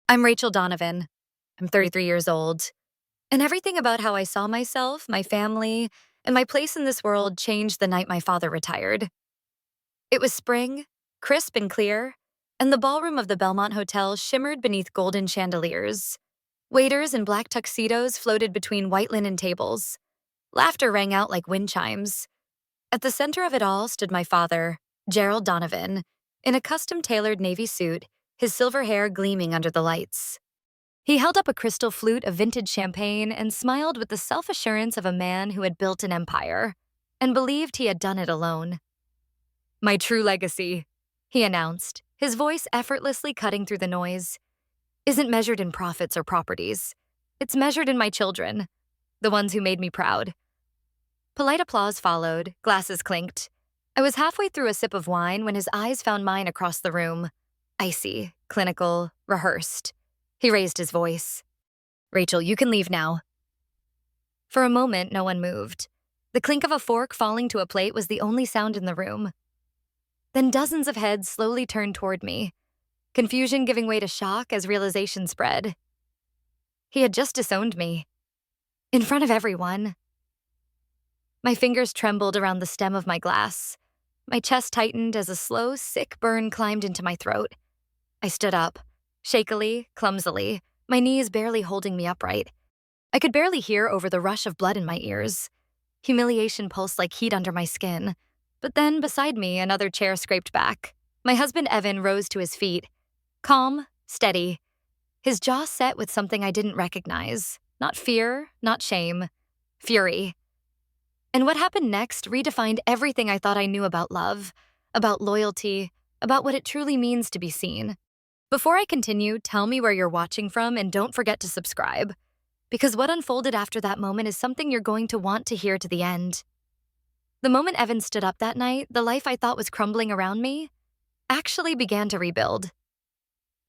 I'm Rachel Donovan. I'm 33 years old. And everything about how I saw myself, my family, and my place in this world changed the night my father retired. It was spring, crisp and clear, and the ballroom of the Belmont Hotel shimmered beneath golden chandeliers. Waiters in black tuxedos floated between white linen tables. Laughter rang out like wind chimes. At the center of it all stood my father, Gerald Donovan, in a custom-tailored navy suit, his silver hair gleaming under the lights. He held up a crystal flute of vintage champagne and smiled with the self-assurance of a man who had built an empire and believed he had done it alone. "My true legacy," he announced, his voice effortlessly cutting through the noise, "isn't measured in profits or properties. It's measured in my children, the ones who made me proud." Polite applause followed, glasses clinked. I was halfway through a sip of wine when his eyes found mine across the room. Icy, clinical, rehearsed. He raised his voice. "Rachel, you can leave now." For a moment, no one moved. The clink of a fork falling to a plate was the only sound in the room. Then dozens of heads slowly turned toward me, confusion giving way to shock as realization spread. He had just disowned me. In front of everyone. My fingers trembled around the stem of my glass. My chest tightened as a slow, sick burn climbed into my throat. I stood up, shakily, clumsily, my knees barely holding me upright. I could barely hear over the rush of blood in my ears. Humiliation pulsed like heat under my skin. But then, beside me, another chair scraped back. My husband, Evan, rose to his feet. Calm, steady. His jaw set with something I didn't recognize. Not fear, not shame. Fury. And what happened next redefined everything I thought I knew about love, about loyalty, about what it truly means to be seen. Before I continue, tell me where you're watching from and don't forget to subscribe, because what unfolded after that moment is something you're going to want to hear to the end. The moment Evan stood up that night, the life I thought was crumbling around me actually began to rebuild.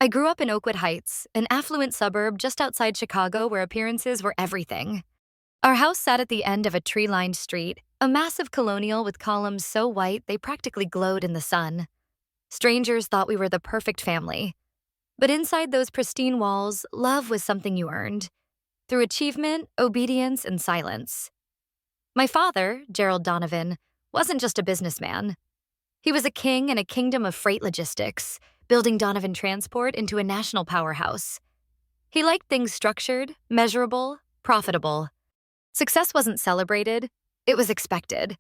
I grew up in Oakwood Heights, an affluent suburb just outside Chicago where appearances were everything. Our house sat at the end of a tree-lined street, a massive colonial with columns so white they practically glowed in the sun. Strangers thought we were the perfect family. But inside those pristine walls, love was something you earned, through achievement, obedience, and silence. My father, Gerald Donovan, wasn't just a businessman. He was a king in a kingdom of freight logistics, building Donovan Transport into a national powerhouse. He liked things structured, measurable, profitable. Success wasn't celebrated, it was expected,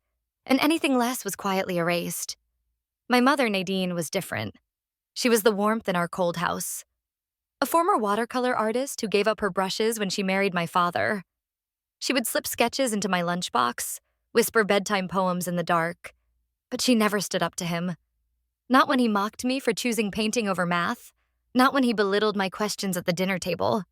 and anything less was quietly erased. My mother, Nadine, was different. She was the warmth in our cold house. A former watercolor artist who gave up her brushes when she married my father. She would slip sketches into my lunchbox, whisper bedtime poems in the dark, but she never stood up to him. Not when he mocked me for choosing painting over math, not when he belittled my questions at the dinner table.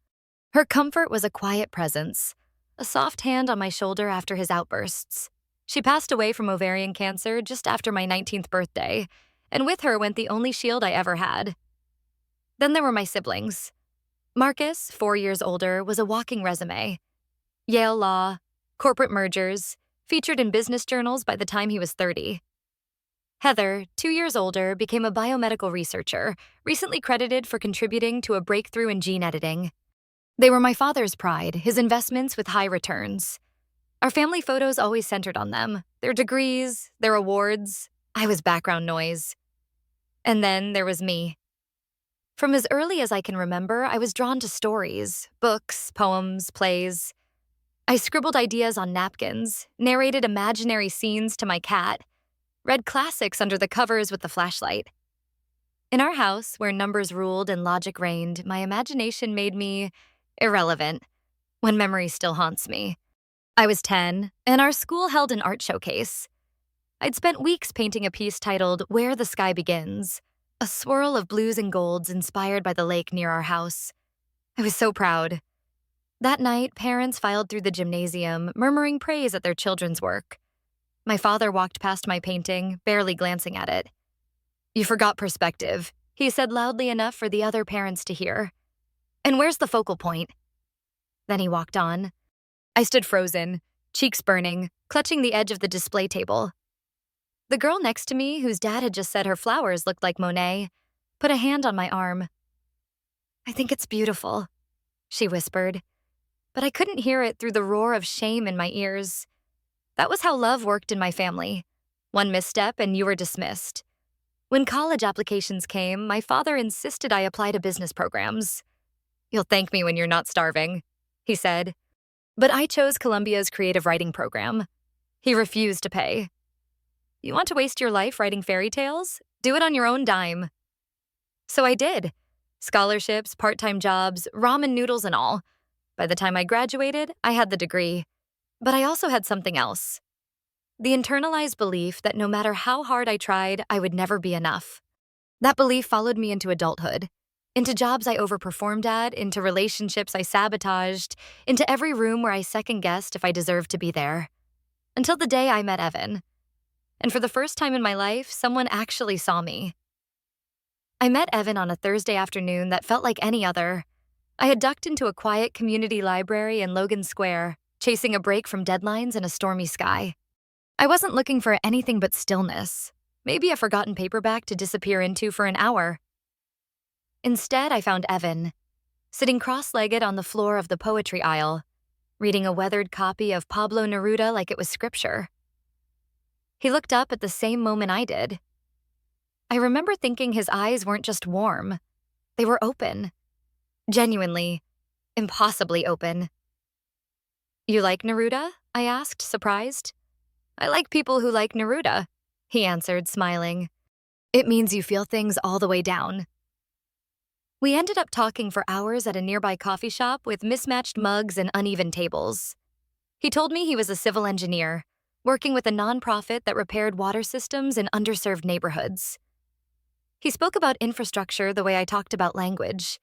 Her comfort was a quiet presence, a soft hand on my shoulder after his outbursts. She passed away from ovarian cancer just after my 19th birthday, and with her went the only shield I ever had. Then there were my siblings. Marcus, 4 years older, was a walking resume. Yale Law, corporate mergers, featured in business journals by the time he was 30. Heather, 2 years older, became a biomedical researcher, recently credited for contributing to a breakthrough in gene editing. They were my father's pride, his investments with high returns. Our family photos always centered on them, their degrees, their awards. I was background noise. And then there was me. From as early as I can remember, I was drawn to stories, books, poems, plays. I scribbled ideas on napkins, narrated imaginary scenes to my cat, read classics under the covers with the flashlight. In our house, where numbers ruled and logic reigned, my imagination made me irrelevant, when memory still haunts me. I was 10, and our school held an art showcase. I'd spent weeks painting a piece titled "Where the Sky Begins," a swirl of blues and golds inspired by the lake near our house. I was so proud. That night, parents filed through the gymnasium, murmuring praise at their children's work. My father walked past my painting, barely glancing at it. "You forgot perspective," he said loudly enough for the other parents to hear. "And where's the focal point?" Then he walked on. I stood frozen, cheeks burning, clutching the edge of the display table. The girl next to me, whose dad had just said her flowers looked like Monet, put a hand on my arm. I think it's beautiful, she whispered, but I couldn't hear it through the roar of shame in my ears. That was how love worked in my family. One misstep and you were dismissed. When college applications came, my father insisted I apply to business programs. You'll thank me when you're not starving, he said. But I chose Columbia's creative writing program. He refused to pay. You want to waste your life writing fairy tales? Do it on your own dime. So I did. Scholarships, part-time jobs, ramen noodles and all. By the time I graduated, I had the degree. But I also had something else. The internalized belief that no matter how hard I tried, I would never be enough. That belief followed me into adulthood, into jobs I overperformed at, into relationships I sabotaged, into every room where I second-guessed if I deserved to be there. Until the day I met Evan. And for the first time in my life, someone actually saw me. I met Evan on a Thursday afternoon that felt like any other. I had ducked into a quiet community library in Logan Square, chasing a break from deadlines and a stormy sky. I wasn't looking for anything but stillness, maybe a forgotten paperback to disappear into for an hour. Instead, I found Evan, sitting cross-legged on the floor of the poetry aisle, reading a weathered copy of Pablo Neruda like it was scripture. He looked up at the same moment I did. I remember thinking his eyes weren't just warm, they were open. Genuinely, impossibly open. You like Neruda? I asked, surprised. I like people who like Neruda, he answered, smiling. It means you feel things all the way down. We ended up talking for hours at a nearby coffee shop with mismatched mugs and uneven tables. He told me he was a civil engineer, working with a nonprofit that repaired water systems in underserved neighborhoods. He spoke about infrastructure the way I talked about language,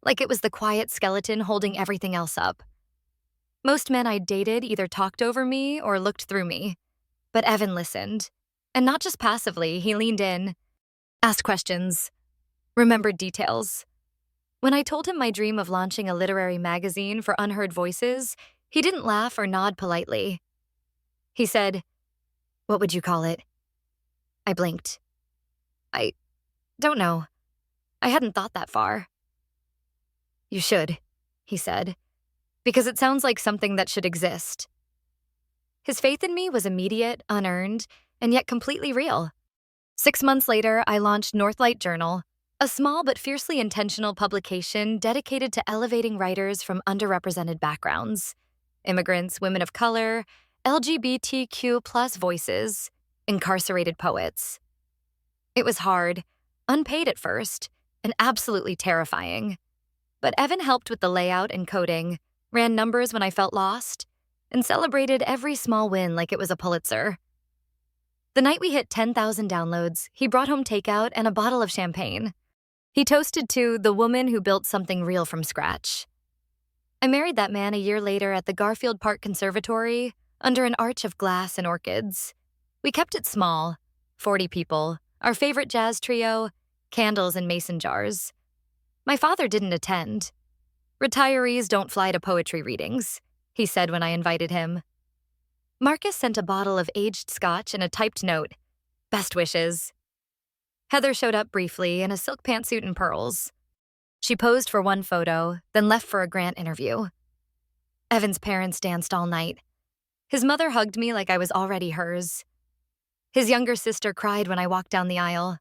like it was the quiet skeleton holding everything else up. Most men I'd dated either talked over me or looked through me. But Evan listened. And not just passively, he leaned in, asked questions, remembered details. When I told him my dream of launching a literary magazine for unheard voices, he didn't laugh or nod politely. He said, "What would you call it?" I blinked. I don't know. I hadn't thought that far. You should, he said, because it sounds like something that should exist. His faith in me was immediate, unearned, and yet completely real. 6 months later, I launched Northlight Journal, a small but fiercely intentional publication dedicated to elevating writers from underrepresented backgrounds, immigrants, women of color, LGBTQ+ voices, incarcerated poets. It was hard, unpaid at first, and absolutely terrifying. But Evan helped with the layout and coding, ran numbers when I felt lost, and celebrated every small win like it was a Pulitzer. The night we hit 10,000 downloads, he brought home takeout and a bottle of champagne. He toasted to the woman who built something real from scratch. I married that man a year later at the Garfield Park Conservatory under an arch of glass and orchids. We kept it small, 40 people, our favorite jazz trio, candles in mason jars. My father didn't attend. Retirees don't fly to poetry readings, he said when I invited him. Marcus sent a bottle of aged scotch and a typed note. Best wishes. Heather showed up briefly in a silk pantsuit and pearls. She posed for one photo, then left for a grant interview. Evan's parents danced all night. His mother hugged me like I was already hers. His younger sister cried when I walked down the aisle.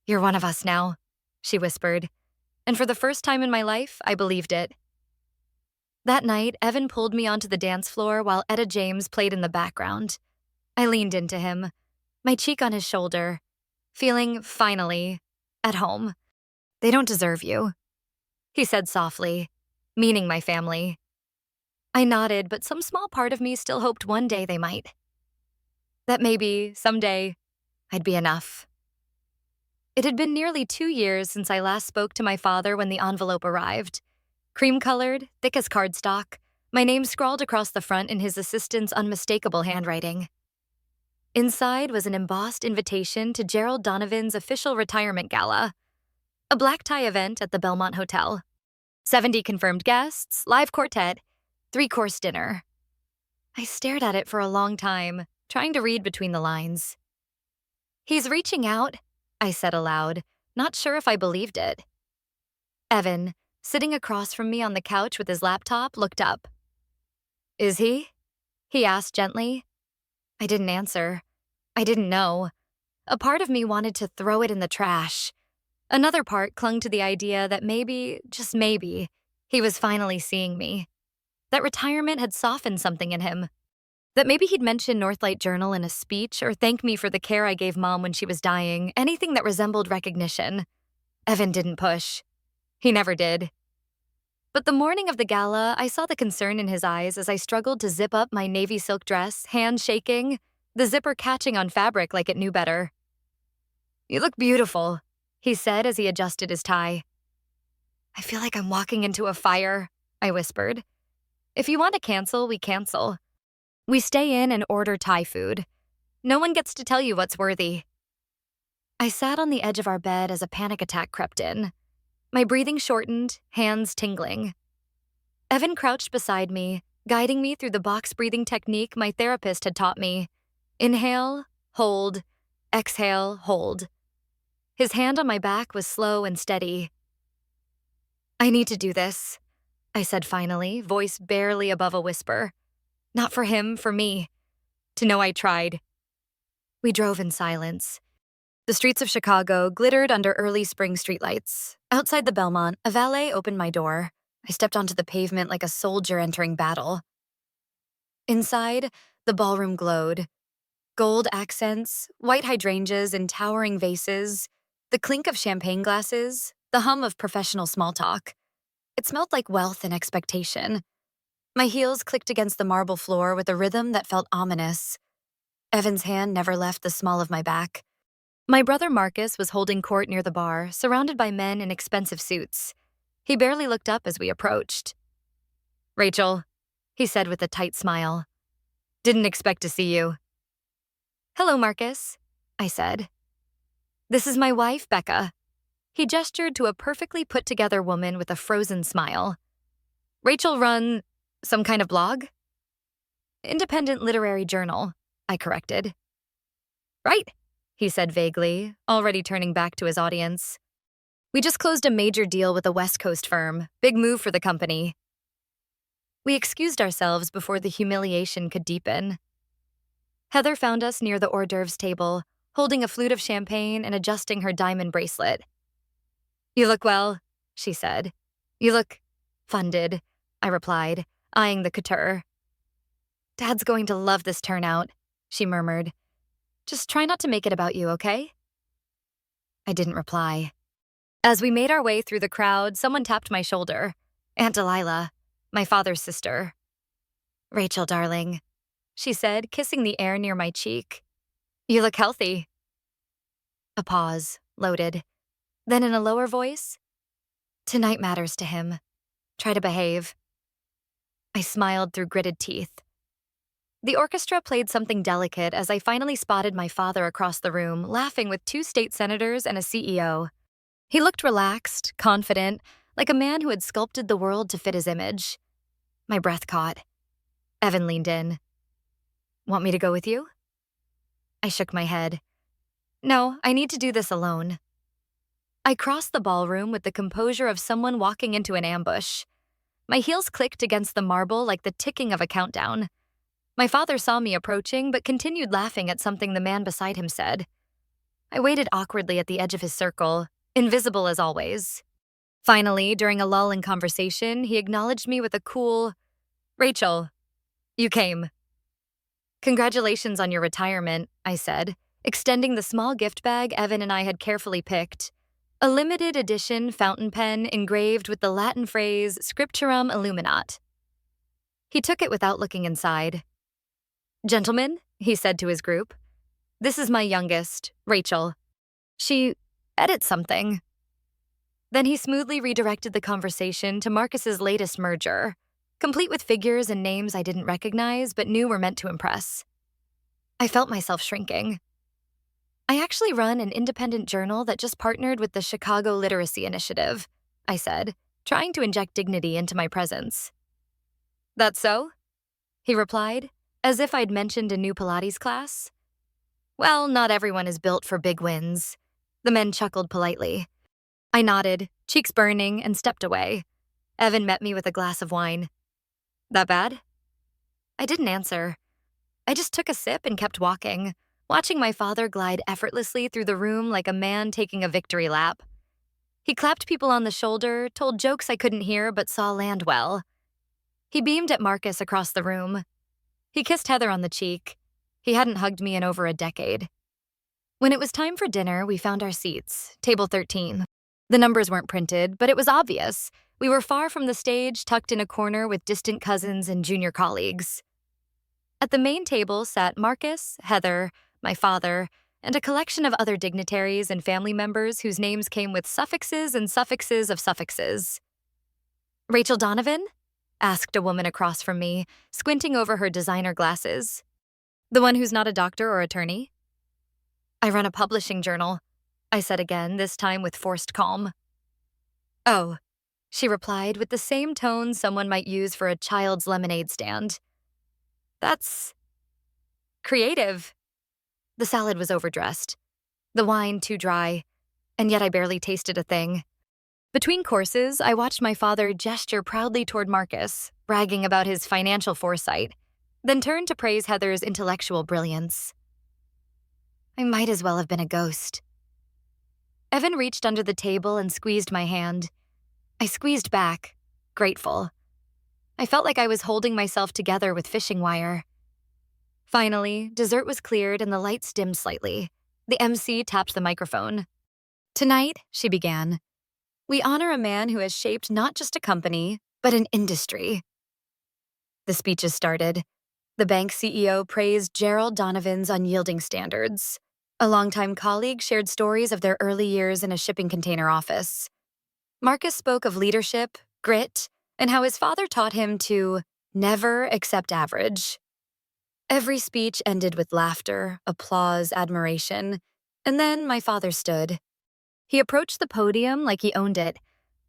You're one of us now, she whispered. And for the first time in my life, I believed it. That night, Evan pulled me onto the dance floor while Etta James played in the background. I leaned into him, my cheek on his shoulder, feeling, finally, at home. They don't deserve you, he said softly, meaning my family. I nodded, but some small part of me still hoped one day they might. That maybe, someday, I'd be enough. It had been nearly 2 years since I last spoke to my father when the envelope arrived. Cream-colored, thick as cardstock, my name scrawled across the front in his assistant's unmistakable handwriting. Inside was an embossed invitation to Gerald Donovan's official retirement gala, a black tie event at the Belmont Hotel. 70 confirmed guests, live quartet, 3-course dinner. I stared at it for a long time, trying to read between the lines. He's reaching out, I said aloud, not sure if I believed it. Evan, sitting across from me on the couch with his laptop, looked up. Is he? He asked gently. I didn't answer. I didn't know. A part of me wanted to throw it in the trash. Another part clung to the idea that maybe, just maybe, he was finally seeing me. That retirement had softened something in him. That maybe he'd mention Northlight Journal in a speech or thank me for the care I gave Mom when she was dying, anything that resembled recognition. Evan didn't push. He never did. But the morning of the gala, I saw the concern in his eyes as I struggled to zip up my navy silk dress, hands shaking, the zipper catching on fabric like it knew better. You look beautiful, he said as he adjusted his tie. I feel like I'm walking into a fire, I whispered. If you want to cancel, we cancel. We stay in and order Thai food. No one gets to tell you what's worthy. I sat on the edge of our bed as a panic attack crept in. My breathing shortened, hands tingling. Evan crouched beside me, guiding me through the box breathing technique my therapist had taught me. Inhale, hold, exhale, hold. His hand on my back was slow and steady. I need to do this, I said finally, voice barely above a whisper. Not for him, for me. To know I tried. We drove in silence. The streets of Chicago glittered under early spring streetlights. Outside the Belmont, a valet opened my door. I stepped onto the pavement like a soldier entering battle. Inside, the ballroom glowed. Gold accents, white hydrangeas in towering vases, the clink of champagne glasses, the hum of professional small talk. It smelled like wealth and expectation. My heels clicked against the marble floor with a rhythm that felt ominous. Evan's hand never left the small of my back. My brother Marcus was holding court near the bar, surrounded by men in expensive suits. He barely looked up as we approached. Rachel, he said with a tight smile. Didn't expect to see you. Hello, Marcus, I said. This is my wife, Becca. He gestured to a perfectly put-together woman with a frozen smile. Rachel run some kind of blog? Independent literary journal, I corrected. Right, he said vaguely, already turning back to his audience. We just closed a major deal with a West Coast firm. Big move for the company. We excused ourselves before the humiliation could deepen. Heather found us near the hors d'oeuvres table, holding a flute of champagne and adjusting her diamond bracelet. You look well, she said. You look funded, I replied, eyeing the couture. Dad's going to love this turnout, she murmured. Just try not to make it about you, okay? I didn't reply. As we made our way through the crowd, someone tapped my shoulder. Aunt Delilah, my father's sister. Rachel, darling, she said, kissing the air near my cheek. You look healthy. A pause, loaded. Then in a lower voice, tonight matters to him. Try to behave. I smiled through gritted teeth. The orchestra played something delicate as I finally spotted my father across the room, laughing with 2 state senators and a CEO. He looked relaxed, confident, like a man who had sculpted the world to fit his image. My breath caught. Evan leaned in. Want me to go with you? I shook my head. No, I need to do this alone. I crossed the ballroom with the composure of someone walking into an ambush. My heels clicked against the marble like the ticking of a countdown. My father saw me approaching but continued laughing at something the man beside him said. I waited awkwardly at the edge of his circle, invisible as always. Finally, during a lull in conversation, he acknowledged me with a cool, Rachel, you came. Congratulations on your retirement, I said, extending the small gift bag Evan and I had carefully picked. A limited edition fountain pen engraved with the Latin phrase Scripturam Illuminat. He took it without looking inside. Gentlemen, he said to his group, this is my youngest, Rachel. She edits something. Then he smoothly redirected the conversation to Marcus's latest merger, complete with figures and names I didn't recognize but knew were meant to impress. I felt myself shrinking. I actually run an independent journal that just partnered with the Chicago Literacy Initiative, I said, trying to inject dignity into my presence. That's so? He replied, as if I'd mentioned a new Pilates class. Well, not everyone is built for big wins. The men chuckled politely. I nodded, cheeks burning, and stepped away. Evan met me with a glass of wine. That bad? I didn't answer. I just took a sip and kept walking, watching my father glide effortlessly through the room like a man taking a victory lap. He clapped people on the shoulder, told jokes I couldn't hear but saw land well. He beamed at Marcus across the room. He kissed Heather on the cheek. He hadn't hugged me in over a decade. When it was time for dinner, we found our seats, table 13. The numbers weren't printed, but it was obvious. We were far from the stage, tucked in a corner with distant cousins and junior colleagues. At the main table sat Marcus, Heather, my father, and a collection of other dignitaries and family members whose names came with suffixes and suffixes of suffixes. Rachel Donovan? Asked a woman across from me, squinting over her designer glasses. The one who's not a doctor or attorney? I run a publishing journal, I said again, this time with forced calm. Oh, she replied with the same tone someone might use for a child's lemonade stand. That's creative. The salad was overdressed, the wine too dry, and yet I barely tasted a thing. Between courses, I watched my father gesture proudly toward Marcus, bragging about his financial foresight, then turned to praise Heather's intellectual brilliance. I might as well have been a ghost. Evan reached under the table and squeezed my hand. I squeezed back, grateful. I felt like I was holding myself together with fishing wire. Finally, dessert was cleared and the lights dimmed slightly. The MC tapped the microphone. Tonight, she began, we honor a man who has shaped not just a company, but an industry. The speeches started. The bank CEO praised Gerald Donovan's unyielding standards. A longtime colleague shared stories of their early years in a shipping container office. Marcus spoke of leadership, grit, and how his father taught him to never accept average. Every speech ended with laughter, applause, admiration, and then my father stood. He approached the podium like he owned it,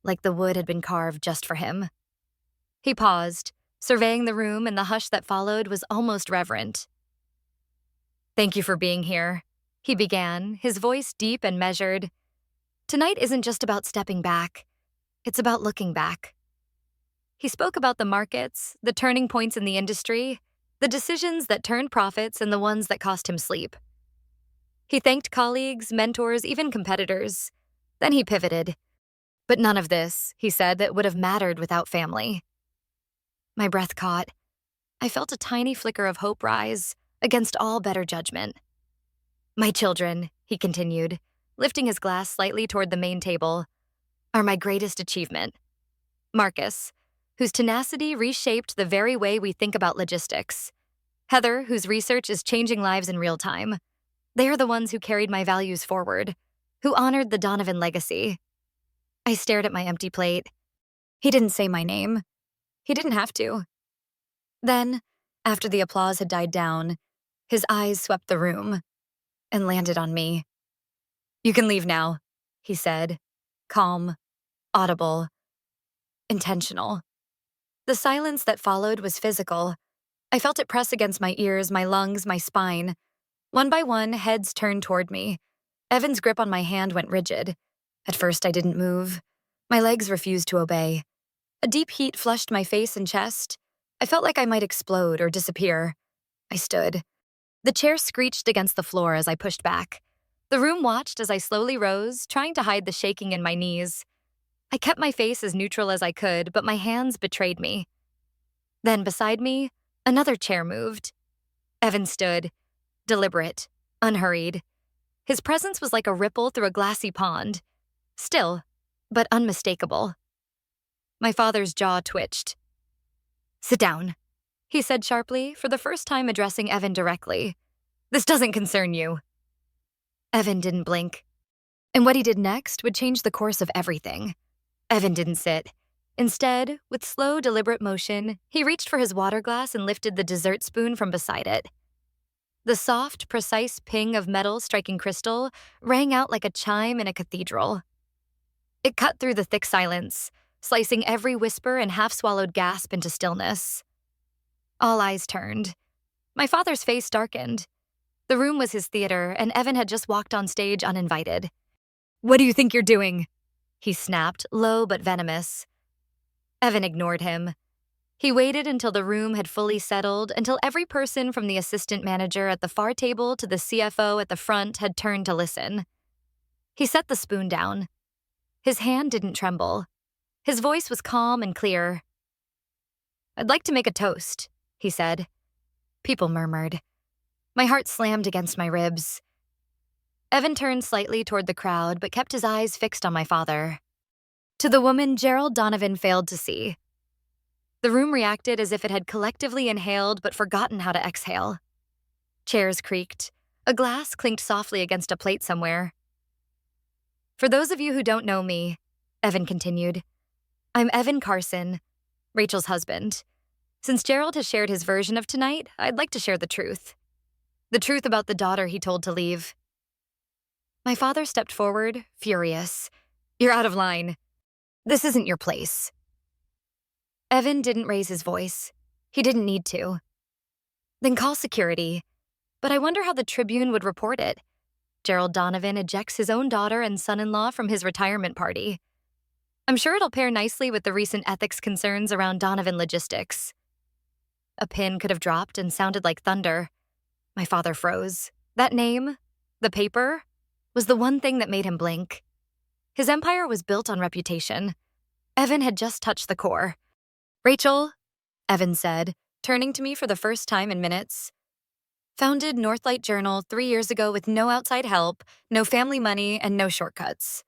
like the wood had been carved just for him. He paused, surveying the room, and the hush that followed was almost reverent. Thank you for being here, he began, his voice deep and measured. Tonight isn't just about stepping back. It's about looking back. He spoke about the markets, the turning points in the industry, the decisions that turned profits and the ones that cost him sleep. He thanked colleagues, mentors, even competitors. Then he pivoted. But none of this, he said, that would have mattered without family. My breath caught. I felt a tiny flicker of hope rise against all better judgment. My children, he continued, lifting his glass slightly toward the main table, are my greatest achievement. Marcus, whose tenacity reshaped the very way we think about logistics. Heather, whose research is changing lives in real time. They are the ones who carried my values forward, who honored the Donovan legacy. I stared at my empty plate. He didn't say my name. He didn't have to. Then, after the applause had died down, his eyes swept the room and landed on me. You can leave now, he said, calm, audible, intentional. The silence that followed was physical. I felt it press against my ears, my lungs, my spine. One by one, heads turned toward me. Evan's grip on my hand went rigid. At first, I didn't move. My legs refused to obey. A deep heat flushed my face and chest. I felt like I might explode or disappear. I stood. The chair screeched against the floor as I pushed back. The room watched as I slowly rose, trying to hide the shaking in my knees. I kept my face as neutral as I could, but my hands betrayed me. Then, beside me, another chair moved. Evan stood, deliberate, unhurried. His presence was like a ripple through a glassy pond. Still, but unmistakable. My father's jaw twitched. Sit down, he said sharply, for the first time addressing Evan directly. This doesn't concern you. Evan didn't blink. And what he did next would change the course of everything. Evan didn't sit. Instead, with slow, deliberate motion, he reached for his water glass and lifted the dessert spoon from beside it. The soft, precise ping of metal striking crystal rang out like a chime in a cathedral. It cut through the thick silence, slicing every whisper and half-swallowed gasp into stillness. All eyes turned. My father's face darkened. The room was his theater, and Evan had just walked on stage uninvited. What do you think you're doing? he snapped, low but venomous. Evan ignored him. He waited until the room had fully settled, until every person from the assistant manager at the far table to the CFO at the front had turned to listen. He set the spoon down. His hand didn't tremble. His voice was calm and clear. "I'd like to make a toast," he said. People murmured. My heart slammed against my ribs. Evan turned slightly toward the crowd, but kept his eyes fixed on my father. To the woman Gerald Donovan failed to see. The room reacted as if it had collectively inhaled but forgotten how to exhale. Chairs creaked. A glass clinked softly against a plate somewhere. "For those of you who don't know me," Evan continued, "I'm Evan Carson, Rachel's husband. Since Gerald has shared his version of tonight, I'd like to share the truth. The truth about the daughter he told to leave." My father stepped forward, furious. "You're out of line. This isn't your place." Evan didn't raise his voice. He didn't need to. "Then call security. But I wonder how the Tribune would report it. Gerald Donovan ejects his own daughter and son-in-law from his retirement party. I'm sure it'll pair nicely with the recent ethics concerns around Donovan Logistics." A pin could have dropped and sounded like thunder. My father froze. That name, the paper, was the one thing that made him blink. His empire was built on reputation. Evan had just touched the core. "Rachel," Evan said, turning to me for the first time in minutes. "Founded Northlight Journal 3 years ago with no outside help, no family money, and no shortcuts.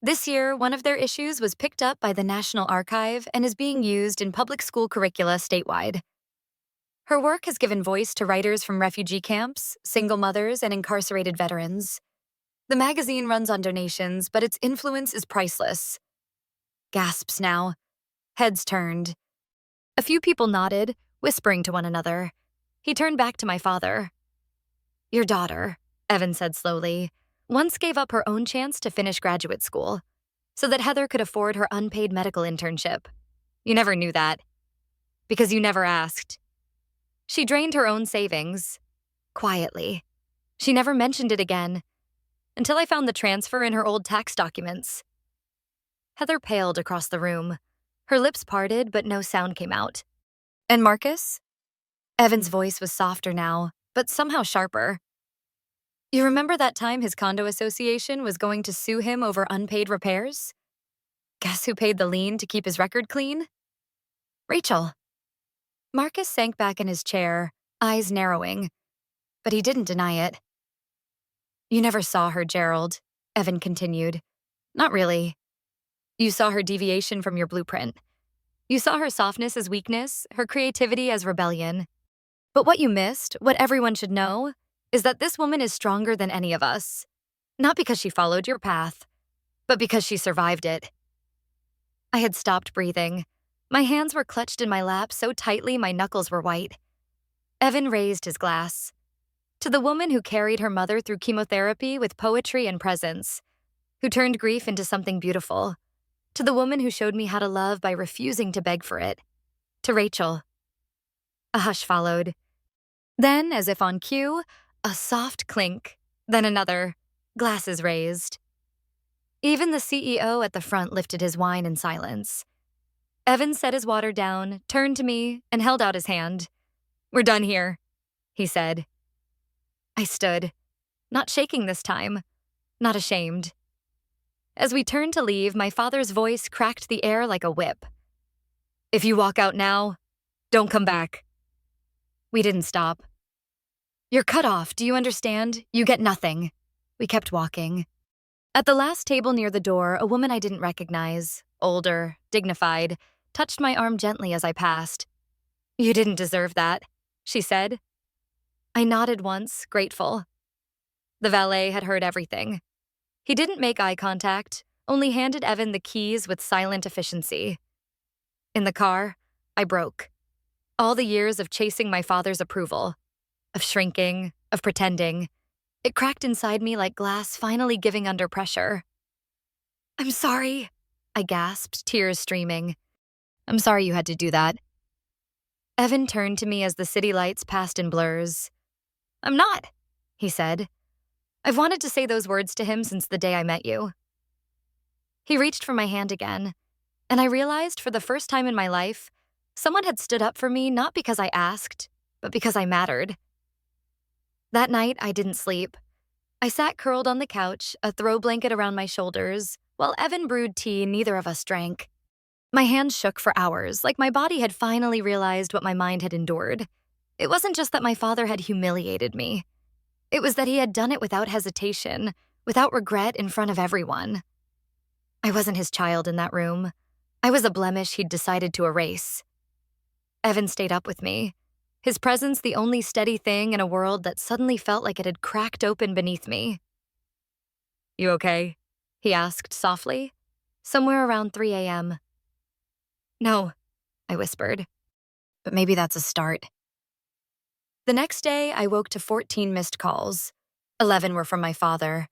This year, one of their issues was picked up by the National Archive and is being used in public school curricula statewide. Her work has given voice to writers from refugee camps, single mothers, and incarcerated veterans. The magazine runs on donations, but its influence is priceless." Gasps now. Heads turned. A few people nodded, whispering to one another. He turned back to my father. "Your daughter," Evan said slowly, "once gave up her own chance to finish graduate school so that Heather could afford her unpaid medical internship. You never knew that. Because you never asked. She drained her own savings. Quietly. She never mentioned it again. Until I found the transfer in her old tax documents." Heather paled across the room. Her lips parted, but no sound came out. "And Marcus?" Evan's voice was softer now, but somehow sharper. "You remember that time his condo association was going to sue him over unpaid repairs? Guess who paid the lien to keep his record clean? Rachel." Marcus sank back in his chair, eyes narrowing, but he didn't deny it. "You never saw her, Gerald," Evan continued. "Not really. You saw her deviation from your blueprint. You saw her softness as weakness, her creativity as rebellion. But what you missed, what everyone should know, is that this woman is stronger than any of us. Not because she followed your path, but because she survived it." I had stopped breathing. My hands were clutched in my lap so tightly my knuckles were white. Evan raised his glass. "To the woman who carried her mother through chemotherapy with poetry and presence, who turned grief into something beautiful. To the woman who showed me how to love by refusing to beg for it. To Rachel." A hush followed. Then, as if on cue, a soft clink, then another, glasses raised. Even the CEO at the front lifted his wine in silence. Evan set his water down, turned to me, and held out his hand. "We're done here," he said. I stood, not shaking this time, not ashamed. As we turned to leave, my father's voice cracked the air like a whip. "If you walk out now, don't come back." We didn't stop. "You're cut off, do you understand? You get nothing." We kept walking. At the last table near the door, a woman I didn't recognize, older, dignified, touched my arm gently as I passed. "You didn't deserve that," she said. I nodded once, grateful. The valet had heard everything. He didn't make eye contact, only handed Evan the keys with silent efficiency. In the car, I broke. All the years of chasing my father's approval, of shrinking, of pretending, it cracked inside me like glass finally giving under pressure. "I'm sorry," I gasped, tears streaming. "I'm sorry you had to do that." Evan turned to me as the city lights passed in blurs. "I'm not," he said. "I've wanted to say those words to him since the day I met you." He reached for my hand again, and I realized for the first time in my life, someone had stood up for me not because I asked, but because I mattered. That night, I didn't sleep. I sat curled on the couch, a throw blanket around my shoulders, while Evan brewed tea neither of us drank. My hands shook for hours, like my body had finally realized what my mind had endured. It wasn't just that my father had humiliated me. It was that he had done it without hesitation, without regret in front of everyone. I wasn't his child in that room. I was a blemish he'd decided to erase. Evan stayed up with me, his presence the only steady thing in a world that suddenly felt like it had cracked open beneath me. "You okay?" he asked softly, somewhere around 3 a.m. "No," I whispered, "but maybe that's a start." The next day, I woke to 14 missed calls. 11 were from my father,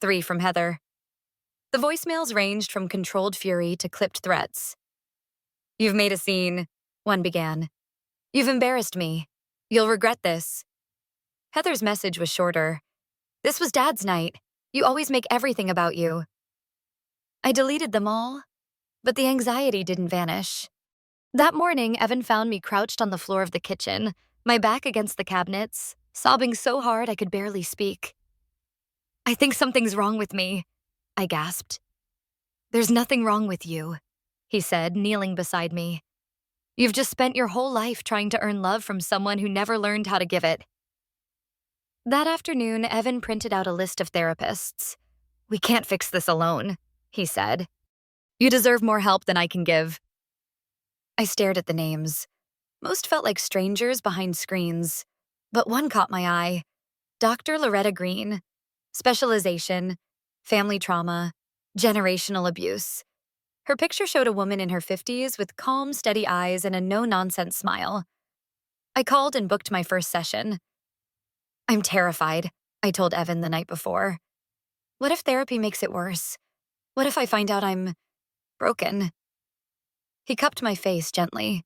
3 from Heather. The voicemails ranged from controlled fury to clipped threats. "You've made a scene," one began. "You've embarrassed me. You'll regret this." Heather's message was shorter. "This was Dad's night. You always make everything about you." I deleted them all, but the anxiety didn't vanish. That morning, Evan found me crouched on the floor of the kitchen, my back against the cabinets, sobbing so hard I could barely speak. "I think something's wrong with me," I gasped. "There's nothing wrong with you," he said, kneeling beside me. "You've just spent your whole life trying to earn love from someone who never learned how to give it." That afternoon, Evan printed out a list of therapists. "We can't fix this alone," he said. "You deserve more help than I can give." I stared at the names. Most felt like strangers behind screens, but one caught my eye. Dr. Loretta Green. Specialization, family trauma, generational abuse. Her picture showed a woman in her 50s with calm, steady eyes and a no-nonsense smile. I called and booked my first session. "I'm terrified," I told Evan the night before. "What if therapy makes it worse? What if I find out I'm broken?" He cupped my face gently.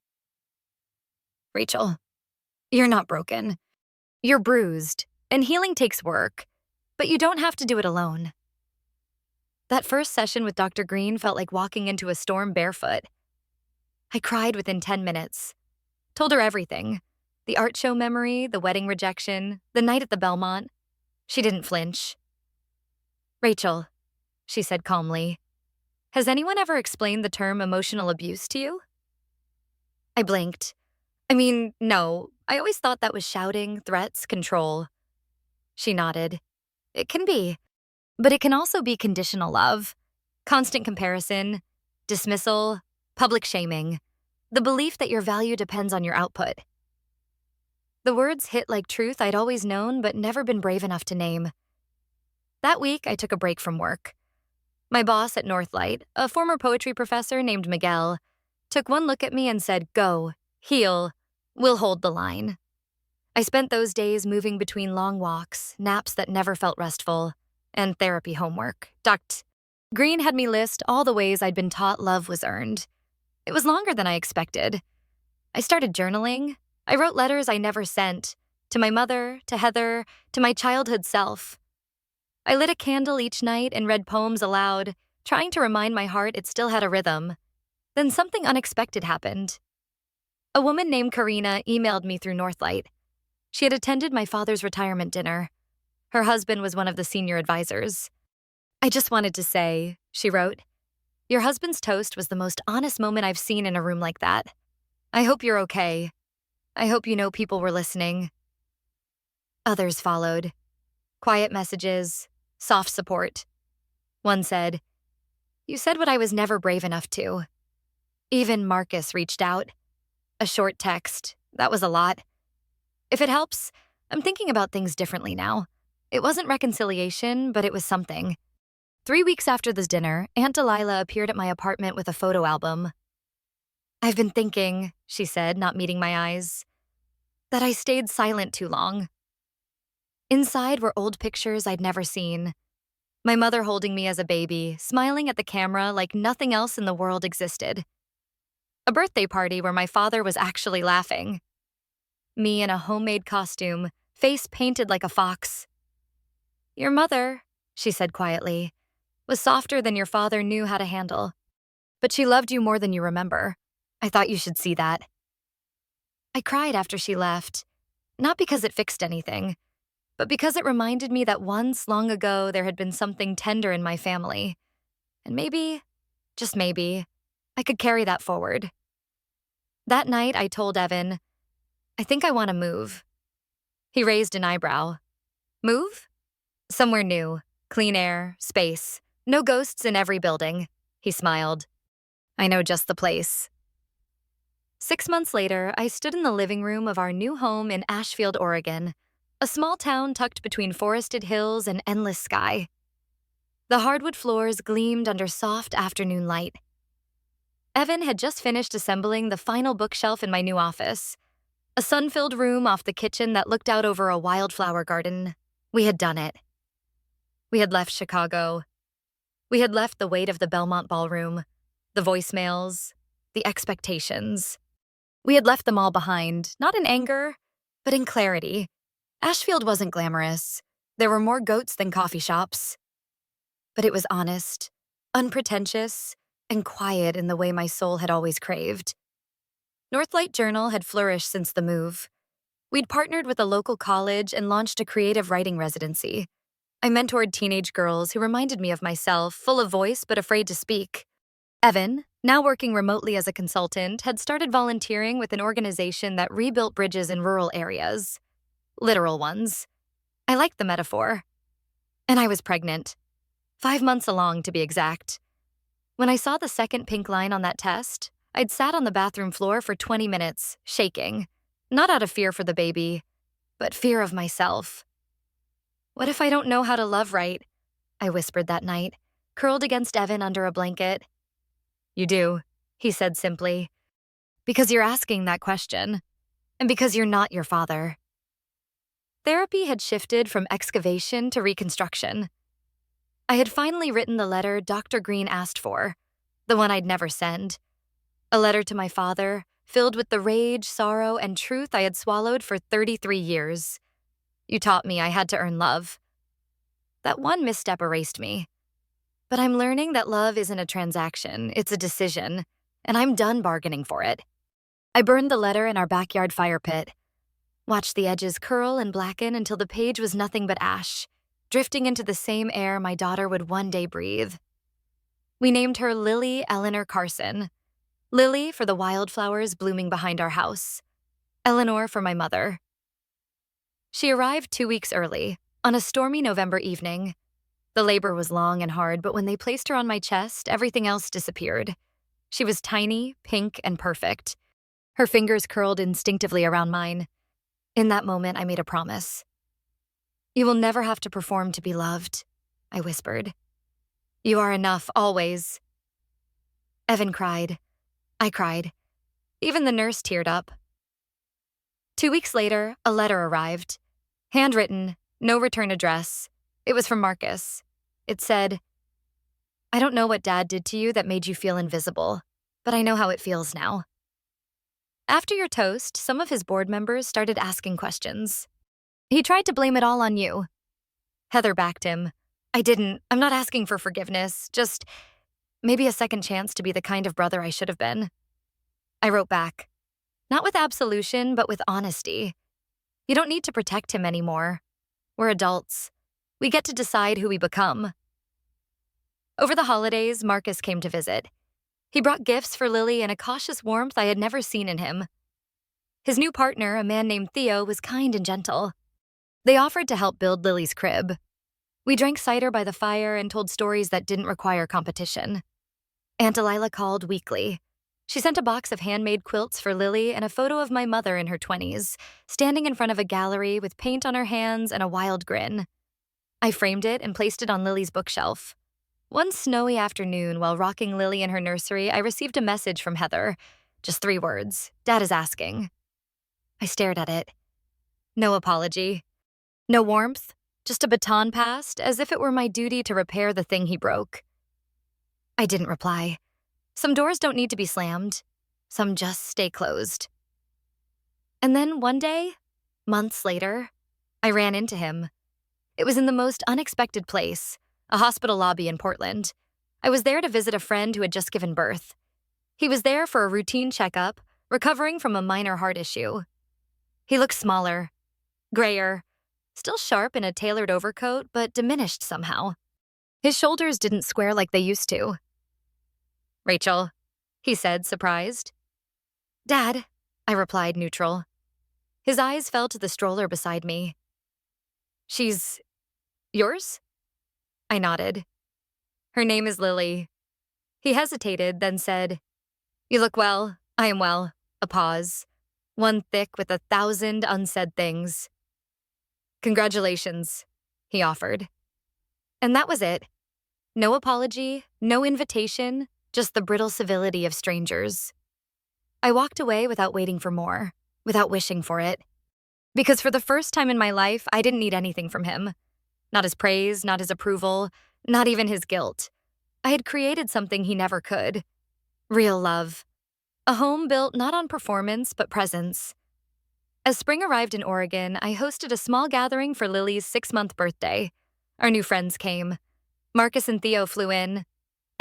"Rachel, you're not broken. You're bruised, and healing takes work, but you don't have to do it alone." That first session with Dr. Green felt like walking into a storm barefoot. I cried within 10 minutes. Told her everything. The art show memory, the wedding rejection, the night at the Belmont. She didn't flinch. "Rachel," she said calmly, "has anyone ever explained the term emotional abuse to you?" I blinked. "I mean, no. I always thought that was shouting, threats, control." She nodded. "It can be. But it can also be conditional love, constant comparison, dismissal, public shaming, the belief that your value depends on your output." The words hit like truth I'd always known but never been brave enough to name. That week, I took a break from work. My boss at Northlight, a former poetry professor named Miguel, took one look at me and said, "Go, heal, we'll hold the line." I spent those days moving between long walks, naps that never felt restful, and therapy homework. Dr. Green had me list all the ways I'd been taught love was earned. It was longer than I expected. I started journaling. I wrote letters I never sent, to my mother, to Heather, to my childhood self. I lit a candle each night and read poems aloud, trying to remind my heart it still had a rhythm. Then something unexpected happened. A woman named Karina emailed me through Northlight. She had attended my father's retirement dinner. Her husband was one of the senior advisors. "I just wanted to say," she wrote, "your husband's toast was the most honest moment I've seen in a room like that. I hope you're okay. I hope you know people were listening." Others followed. Quiet messages, soft support. One said, "You said what I was never brave enough to." Even Marcus reached out. A short text. That was a lot. "If it helps, I'm thinking about things differently now. It wasn't reconciliation, but it was something." 3 weeks after this dinner, Aunt Delilah appeared at my apartment with a photo album. "I've been thinking," she said, not meeting my eyes, "that I stayed silent too long." Inside were old pictures I'd never seen. My mother holding me as a baby, smiling at the camera like nothing else in the world existed. A birthday party where my father was actually laughing. Me in a homemade costume, face painted like a fox. "Your mother," she said quietly, was softer than your father knew how to handle. But she loved you more than you remember. I thought you should see that. I cried after she left, not because it fixed anything, but because it reminded me that once, long ago, there had been something tender in my family. And maybe, just maybe, I could carry that forward. That night, I told Evan, I think I want to move. He raised an eyebrow. Move? Somewhere new, clean air, space, no ghosts in every building. He smiled. I know just the place. 6 months later, I stood in the living room of our new home in Ashfield, Oregon, a small town tucked between forested hills and endless sky. The hardwood floors gleamed under soft afternoon light. Evan had just finished assembling the final bookshelf in my new office, a sun-filled room off the kitchen that looked out over a wildflower garden. We had done it. We had left Chicago. We had left the weight of the Belmont Ballroom, the voicemails, the expectations. We had left them all behind, not in anger, but in clarity. Ashfield wasn't glamorous. There were more goats than coffee shops. But it was honest, unpretentious, and quiet in the way my soul had always craved. Northlight Journal had flourished since the move. We'd partnered with a local college and launched a creative writing residency. I mentored teenage girls who reminded me of myself, full of voice but afraid to speak. Evan, now working remotely as a consultant, had started volunteering with an organization that rebuilt bridges in rural areas. Literal ones. I liked the metaphor. And I was pregnant. 5 months along, to be exact. When I saw the second pink line on that test, I'd sat on the bathroom floor for 20 minutes, shaking. Not out of fear for the baby, but fear of myself. What if I don't know how to love right? I whispered that night, curled against Evan under a blanket. You do, he said simply. Because you're asking that question. And because you're not your father. Therapy had shifted from excavation to reconstruction. I had finally written the letter Dr. Green asked for, the one I'd never send. A letter to my father, filled with the rage, sorrow, and truth I had swallowed for 33 years. You taught me I had to earn love. That one misstep erased me. But I'm learning that love isn't a transaction, it's a decision, and I'm done bargaining for it. I burned the letter in our backyard fire pit, watched the edges curl and blacken until the page was nothing but ash, drifting into the same air my daughter would one day breathe. We named her Lily Eleanor Carson. Lily for the wildflowers blooming behind our house. Eleanor for my mother. She arrived 2 weeks early, on a stormy November evening. The labor was long and hard, but when they placed her on my chest, everything else disappeared. She was tiny, pink, and perfect. Her fingers curled instinctively around mine. In that moment, I made a promise. You will never have to perform to be loved, I whispered. You are enough, always. Evan cried. I cried. Even the nurse teared up. 2 weeks later, a letter arrived. Handwritten, no return address. It was from Marcus. It said, I don't know what Dad did to you that made you feel invisible, but I know how it feels now. After your toast, some of his board members started asking questions. He tried to blame it all on you. Heather backed him. I didn't. I'm not asking for forgiveness, just maybe a second chance to be the kind of brother I should have been. I wrote back, not with absolution, but with honesty. You don't need to protect him anymore. We're adults. We get to decide who we become. Over the holidays, Marcus came to visit. He brought gifts for Lily and a cautious warmth I had never seen in him. His new partner, a man named Theo, was kind and gentle. They offered to help build Lily's crib. We drank cider by the fire and told stories that didn't require competition. Aunt Delilah called weekly. She sent a box of handmade quilts for Lily and a photo of my mother in her 20s, standing in front of a gallery with paint on her hands and a wild grin. I framed it and placed it on Lily's bookshelf. One snowy afternoon, while rocking Lily in her nursery, I received a message from Heather. Just 3 words. Dad is asking. I stared at it. No apology. No warmth. Just a baton passed, as if it were my duty to repair the thing he broke. I didn't reply. Some doors don't need to be slammed. Some just stay closed. And then one day, months later, I ran into him. It was in the most unexpected place, a hospital lobby in Portland. I was there to visit a friend who had just given birth. He was there for a routine checkup, recovering from a minor heart issue. He looked smaller, grayer, still sharp in a tailored overcoat, but diminished somehow. His shoulders didn't square like they used to. "Rachel," he said, surprised. "Dad," I replied, neutral. His eyes fell to the stroller beside me. "She's yours?" I nodded. "Her name is Lily." He hesitated, then said, "You look well. I am well." A pause, one thick with 1,000 unsaid things. "Congratulations," he offered. And that was it. No apology, no invitation, just the brittle civility of strangers. I walked away without waiting for more, without wishing for it. Because for the first time in my life, I didn't need anything from him. Not his praise, not his approval, not even his guilt. I had created something he never could. Real love. A home built not on performance, but presence. As spring arrived in Oregon, I hosted a small gathering for Lily's 6-month birthday. Our new friends came. Marcus and Theo flew in.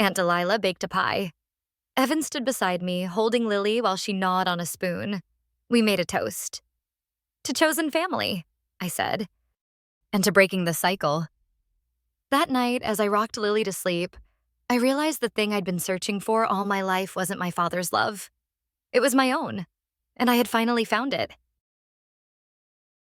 Aunt Delilah baked a pie. Evan stood beside me, holding Lily while she gnawed on a spoon. We made a toast. "To chosen family," I said. "And to breaking the cycle." That night, as I rocked Lily to sleep, I realized the thing I'd been searching for all my life wasn't my father's love. It was my own, and I had finally found it.